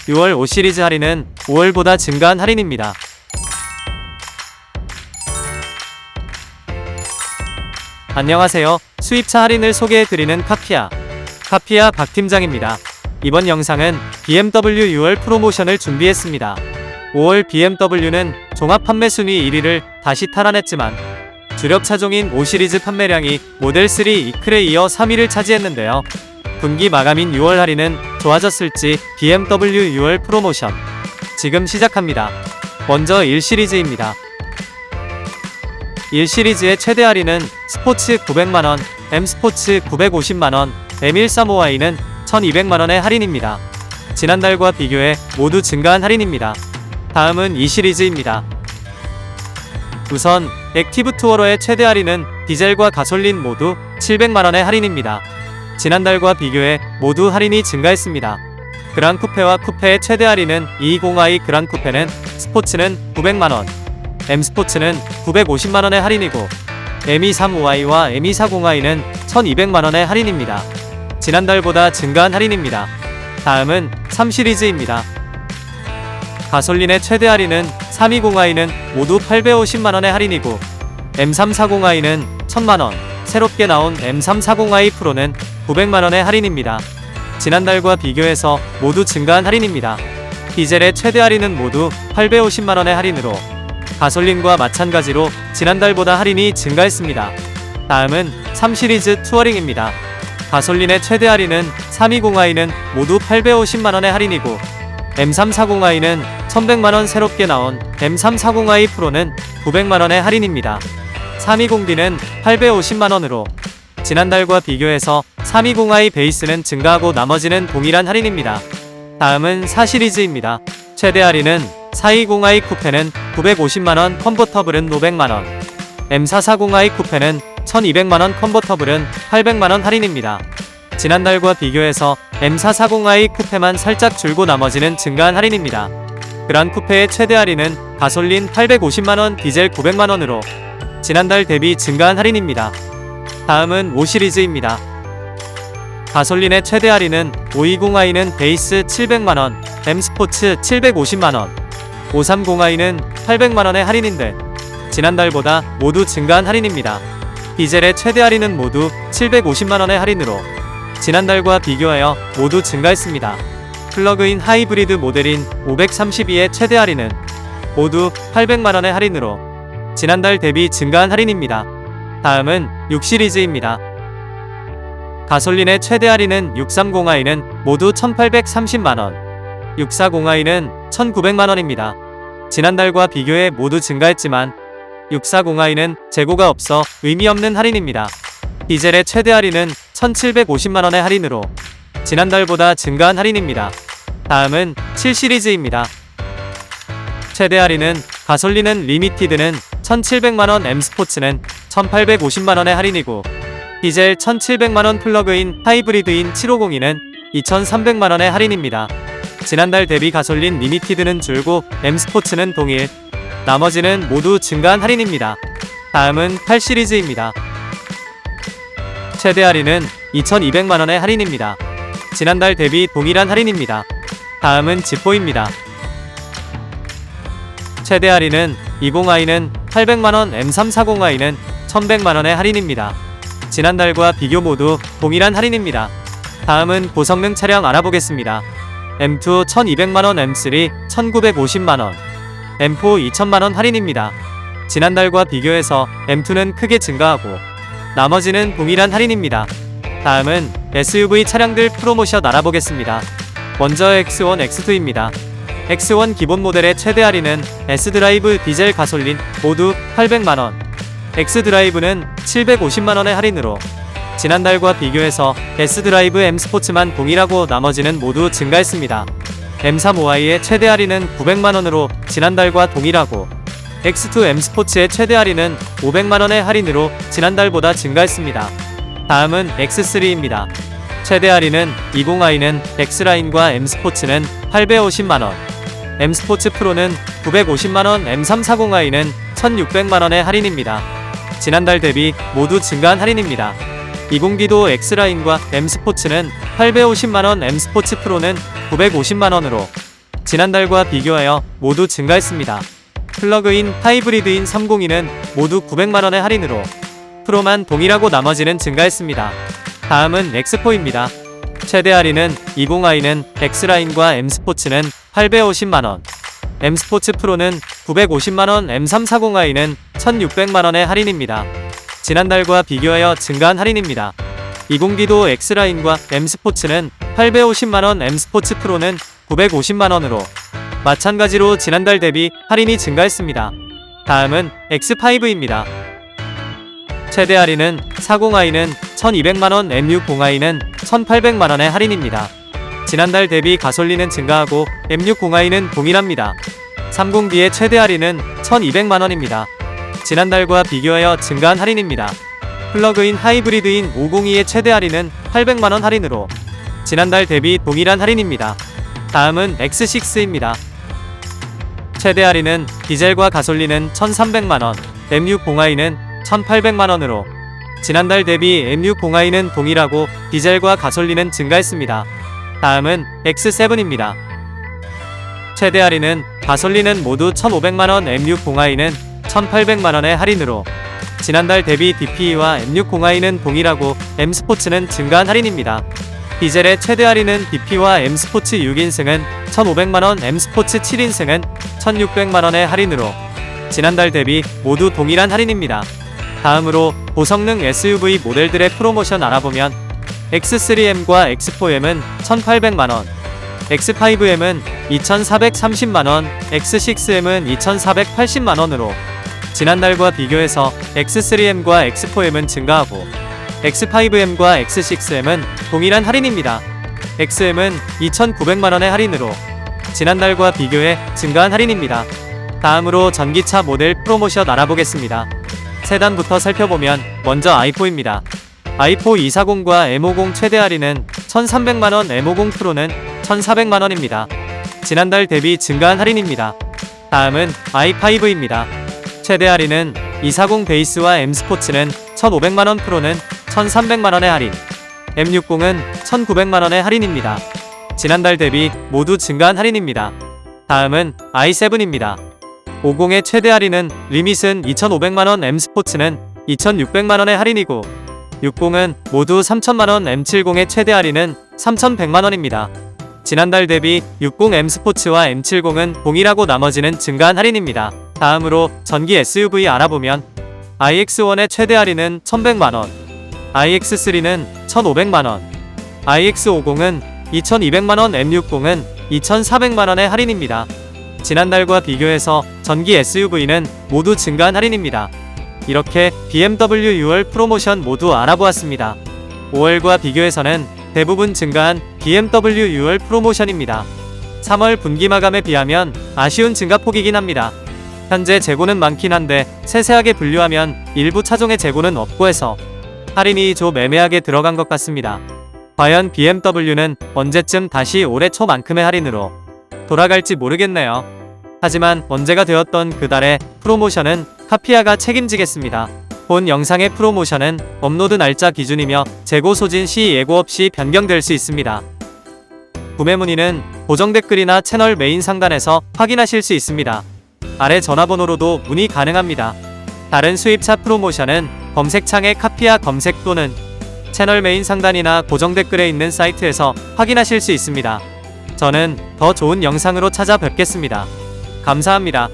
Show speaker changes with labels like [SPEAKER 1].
[SPEAKER 1] 6월 5 시리즈 할인은 5월보다 증가한 할인입니다. 안녕하세요. 수입차 할인을 소개해드리는 카피아 박 팀장입니다. 이번 영상은 BMW 6월 프로모션을 준비했습니다. 5월 BMW는 종합 판매 순위 1위를 다시 탈환했지만 주력 차종인 5 시리즈 판매량이 모델 3 이클에 이어 3위를 차지했는데요. 분기 마감인 6월 할인은 좋아졌을지 BMW 6월 프로모션 지금 시작합니다. 먼저 1 시리즈입니다. 1 시리즈의 최대 할인은 스포츠 900만원, M 스포츠 950만원, M135i는 1200만원의 할인입니다. 지난달과 비교해 모두 증가한 할인입니다. 다음은 2 시리즈입니다. 우선 액티브 투어러의 최대 할인은 디젤과 가솔린 모두 700만원의 할인입니다. 지난달과 비교해 모두 할인이 증가했습니다. 그랑 쿠페와 쿠페의 최대 할인은 220i 그랑 쿠페는 스포츠는 900만원, M 스포츠는 950만원의 할인이고 M235i와 M240i는 1200만원의 할인입니다. 지난달보다 증가한 할인입니다. 다음은 3 시리즈입니다. 가솔린의 최대 할인은 320i는 모두 850만원의 할인이고 M340i는 1000만원, 새롭게 나온 M340i 프로는 900만원의 할인입니다. 지난달과 비교해서 모두 증가한 할인입니다. 디젤의 최대 할인은 모두 850만원의 할인으로 가솔린과 마찬가지로 지난달보다 할인이 증가했습니다. 다음은 3 시리즈 투어링입니다. 가솔린의 최대 할인은 320i는 모두 850만원의 할인이고 M340i는 1100만원, 새롭게 나온 M340i 프로는 900만원의 할인입니다. 320D는 850만원으로 지난달과 비교해서 320i 베이스는 증가하고 나머지는 동일한 할인입니다. 다음은 4 시리즈입니다. 최대 할인은 420i 쿠페는 950만원, 컨버터블은 500만원, M440i 쿠페는 1200만원, 컨버터블은 800만원 할인입니다. 지난달과 비교해서 M440i 쿠페만 살짝 줄고 나머지는 증가한 할인입니다. 그랑 쿠페의 최대 할인은 가솔린 850만원, 디젤 900만원으로 지난달 대비 증가한 할인입니다. 다음은 5 시리즈입니다. 가솔린의 최대 할인은 520i는 베이스 700만원, M 스포츠 750만원, 530i는 800만원의 할인인데 지난달보다 모두 증가한 할인입니다. 디젤의 최대 할인은 모두 750만원의 할인으로 지난달과 비교하여 모두 증가했습니다. 플러그인 하이브리드 모델인 532의 최대 할인은 모두 800만원의 할인으로 지난달 대비 증가한 할인입니다. 다음은 6 시리즈입니다. 가솔린의 최대 할인은 630i는 모두 1830만원, 640i는 1900만원입니다. 지난달과 비교해 모두 증가했지만 640i는 재고가 없어 의미 없는 할인입니다. 디젤의 최대 할인은 1750만원의 할인으로 지난달보다 증가한 할인입니다. 다음은 7 시리즈입니다. 최대 할인은 가솔린은 리미티드는 1700만원, M 스포츠는 1850만원의 할인이고 디젤 1700만원, 플러그인 하이브리드인 750이는 2300만원의 할인입니다. 지난달 대비 가솔린 리미티드는 줄고 M 스포츠는 동일, 나머지는 모두 증가한 할인입니다. 다음은 8 시리즈입니다. 최대 할인은 2200만원의 할인입니다. 지난달 대비 동일한 할인입니다. 다음은 지포입니다. 최대 할인은 20i는 800만원, M340i는 1100만원의 할인입니다. 지난달과 비교 모두 동일한 할인입니다. 다음은 고성능 차량 알아보겠습니다. M2 1200만원, M3 1950만원, M4 2000만원 할인입니다. 지난달과 비교해서 M2는 크게 증가하고 나머지는 동일한 할인입니다. 다음은 SUV 차량들 프로모션 알아보겠습니다. 먼저 X1, X2입니다. X1 기본 모델의 최대 할인은 S드라이브, 디젤, 가솔린 모두 800만원, X드라이브는 750만원의 할인으로 지난달과 비교해서 S드라이브, M 스포츠만 동일하고 나머지는 모두 증가했습니다. M35i의 최대 할인은 900만원으로 지난달과 동일하고 X2 M 스포츠의 최대 할인은 500만원의 할인으로 지난달보다 증가했습니다. 다음은 X3입니다. 최대 할인은 20i는 X라인과 M 스포츠는 850만원, M 스포츠 프로는 950만원, M340i는 1600만원의 할인입니다. 지난달 대비 모두 증가한 할인입니다. 20D도 X라인과 M 스포츠는 850만원, M 스포츠 프로는 950만원으로 지난달과 비교하여 모두 증가했습니다. 플러그인 하이브리드인 302는 모두 900만원의 할인으로 프로만 동일하고 나머지는 증가했습니다. 다음은 X4입니다. 최대 할인은 20i는 X라인과 M스포츠는 850만원, M스포츠 프로는 950만원, M340i는 1600만원의 할인입니다. 지난달과 비교하여 증가한 할인입니다. 20D도 X라인과 M스포츠는 850만원, M스포츠 프로는 950만원으로 마찬가지로 지난달 대비 할인이 증가했습니다. 다음은 X5입니다. 최대 할인은 40i는 1200만원, M60i는 1800만원의 할인입니다. 지난달 대비 가솔린은 증가하고 M60i는 동일합니다. 30D의 최대 할인은 1200만원입니다. 지난달과 비교하여 증가한 할인입니다. 플러그인 하이브리드인 502의 최대 할인은 800만원 할인으로 지난달 대비 동일한 할인입니다. 다음은 X6입니다. 최대 할인은 디젤과 가솔린은 1300만원, M60i는 1800만원으로 지난달 대비 M60i는 동일하고 디젤과 가솔린은 증가했습니다. 다음은 X7입니다. 최대 할인은 가솔린은 모두 1500만원, M60i는 1800만원의 할인으로 지난달 대비 DPE와 M60i는 동일하고 M스포츠는 증가한 할인입니다. 디젤의 최대 할인은 DP와 M스포츠 6인승은 1500만원, M스포츠 7인승은 1600만원의 할인으로 지난달 대비 모두 동일한 할인입니다. 다음으로 고성능 SUV 모델들의 프로모션 알아보면 X3M과 X4M은 1800만원, X5M은 2430만원, X6M은 2480만원으로 지난달과 비교해서 X3M과 X4M은 증가하고 X5M과 X6M은 동일한 할인입니다. XM은 2900만원의 할인으로 지난달과 비교해 증가한 할인입니다. 다음으로 전기차 모델 프로모션 알아보겠습니다. 세단부터 살펴보면 먼저 i4입니다. i4 240과 M50 최대 할인은 1300만원, M50 프로는 1400만원입니다. 지난달 대비 증가한 할인입니다. 다음은 i5입니다. 최대 할인은 240 베이스와 M스포츠는 1500만원, 프로는 1300만원의 할인, M60은 1900만원의 할인입니다. 지난달 대비 모두 증가한 할인입니다. 다음은 i7입니다. 50의 최대 할인은 리밋은 2500만원, M스포츠는 2600만원의 할인이고 60은 모두 3000만원, M70의 최대 할인은 3100만원입니다. 지난달 대비 60 M스포츠와 M70은 동일하고 나머지는 증가한 할인입니다. 다음으로 전기 SUV 알아보면 iX1의 최대 할인은 1100만원, iX3는 1500만원, iX50은 2200만원, M60은 2400만원의 할인입니다. 지난달과 비교해서 전기 SUV는 모두 증가한 할인입니다. 이렇게 BMW 6월 프로모션 모두 알아보았습니다. 5월과 비교해서는 대부분 증가한 BMW 6월 프로모션입니다. 3월 분기 마감에 비하면 아쉬운 증가폭이긴 합니다. 현재 재고는 많긴 한데 세세하게 분류하면 일부 차종의 재고는 없고 해서 할인이 좀 애매하게 들어간 것 같습니다. 과연 BMW는 언제쯤 다시 올해 초만큼의 할인으로 돌아갈지 모르겠네요. 하지만 언제가 되었던 그달의 프로모션은 카피아가 책임지겠습니다. 본 영상의 프로모션은 업로드 날짜 기준이며 재고 소진 시 예고 없이 변경될 수 있습니다. 구매 문의는 고정 댓글이나 채널 메인 상단에서 확인하실 수 있습니다. 아래 전화번호로도 문의 가능합니다. 다른 수입차 프로모션은 검색창에 카피아 검색 또는 채널 메인 상단이나 고정 댓글에 있는 사이트에서 확인하실 수 있습니다. 저는 더 좋은 영상으로 찾아뵙겠습니다. 감사합니다.